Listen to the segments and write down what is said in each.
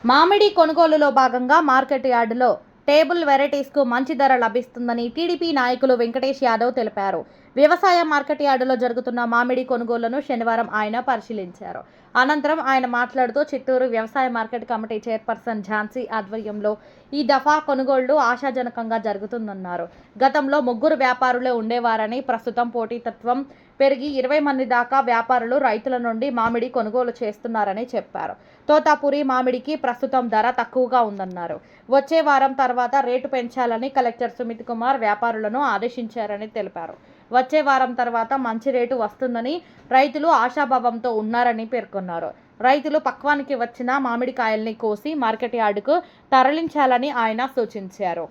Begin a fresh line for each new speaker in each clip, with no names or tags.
మామిడి కొనుగోలులో భాగంగా మార్కెట్ యార్డులో టేబుల్ వెరైటీస్కు మంచి ధర లభిస్తుందని టీడీపీ నాయకులు వెంకటేష్ యాదవ్ తెలిపారు. వ్యవసాయ మార్కెట్ యార్డులో జరుగుతున్న మామిడి కొనుగోలును శనివారం ఆయన పరిశీలించారు. అనంతరం ఆయన మాట్లాడుతూ చిత్తూరు వ్యవసాయ మార్కెట్ కమిటీ చైర్పర్సన్ ఝాన్సీ ఆధ్వర్యంలో ఈ దఫా కొనుగోళ్లు ఆశాజనకంగా జరుగుతుందన్నారు. గతంలో 3 వ్యాపారులే ఉండేవారని, ప్రస్తుతం పోటీతత్వం పెరిగి 20 మంది దాకా వ్యాపారులు రైతుల నుండి మామిడి కొనుగోలు చేస్తున్నారని చెప్పారు. తోతాపురి మామిడికి ప్రస్తుతం ధర తక్కువగా ఉందన్నారు. వచ్చే వారం తర్వాత రేటు పెంచాలని కలెక్టర్ సుమిత్ కుమార్ వ్యాపారులను ఆదేశించారని తెలిపారు. వచ్చే వారం తర్వాత మంచి రేటు వస్తుందని రైతులు ఆశాభావంతో ఉన్నారని పేర్కొన్నారు. రైతులు పక్వానికి వచ్చిన మామిడికాయల్ని కోసి మార్కెట్ యార్డుకు తరలించాలని ఆయన సూచించారు.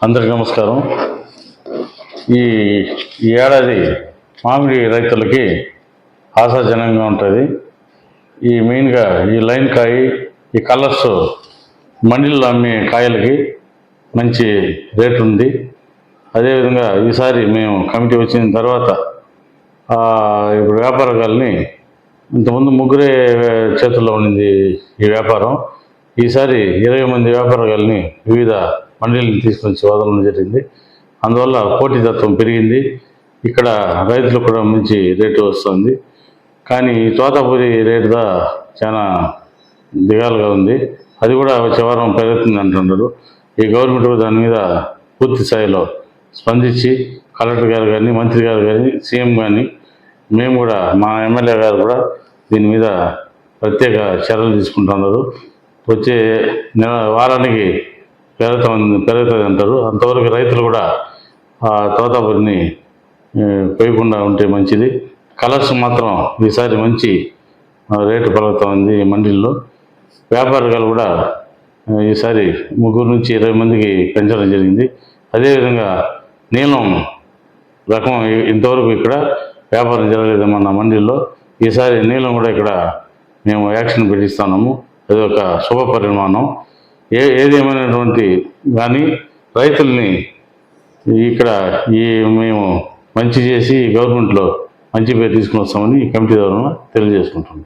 అందరికీ నమస్కారం. ఈ ఏడాది మామిడి రైతులకి ఆశాజనంగా ఉంటుంది. ఈ మెయిన్గా ఈ లైన్ కాయ, ఈ కలర్స్ మండీల్లో అమ్మే కాయలకి మంచి రేటు ఉంది. అదేవిధంగా ఈసారి మేము కమిటీ వచ్చిన తర్వాత ఇప్పుడు వ్యాపారగాల్ని ఇంతకుముందు 3 చేతుల్లో ఉండింది ఈ వ్యాపారం. ఈసారి 20 మంది వ్యాపారగాల్ని వివిధ మండీలను తీసుకొచ్చి వదలడం జరిగింది. అందువల్ల పోటీతత్వం పెరిగింది. ఇక్కడ రైతులకు కూడా మంచి రేటు వస్తుంది. కానీ తోతాపురి రేటు చాలా దిగాలుగా ఉంది. అది కూడా వచ్చే వారం పెరుగుతుంది అంటున్నారు. ఈ గవర్నమెంట్ దాని మీద పూర్తి స్థాయిలో స్పందించి కలెక్టర్ గారు కానీ, మంత్రి గారు కానీ, సీఎం కానీ, మేము కూడా మా ఎమ్మెల్యే గారు కూడా దీని మీద ప్రత్యేక చర్యలు తీసుకుంటున్నారు. వచ్చే వారానికి పెరుగుతుంది అంటారు. అంతవరకు రైతులు కూడా తోతాపురిని పోయకుండా ఉంటే మంచిది. కలర్స్ మాత్రం ఈసారి మంచి రేటు పలుకుతూ ఉంది మండీల్లో. వ్యాపారగాలు కూడా ఈసారి 3 నుంచి 20 మందికి పెంచడం జరిగింది. అదేవిధంగా నీలం రకం ఇంతవరకు ఇక్కడ వ్యాపారం జరగలేదన్న మండీల్లో ఈసారి నీలం కూడా ఇక్కడ మేము యాక్షన్ పెట్టిస్తున్నాము. అది ఒక శుభ పరిమాణం. ఏదేమైనటువంటి కానీ రైతుల్ని ఇక్కడ మేము మంచి చేసి గవర్నమెంట్లో మంచి పేరు తీసుకుని వస్తామని ఈ కమిటీ ద్వారా తెలియజేసుకుంటున్నాం.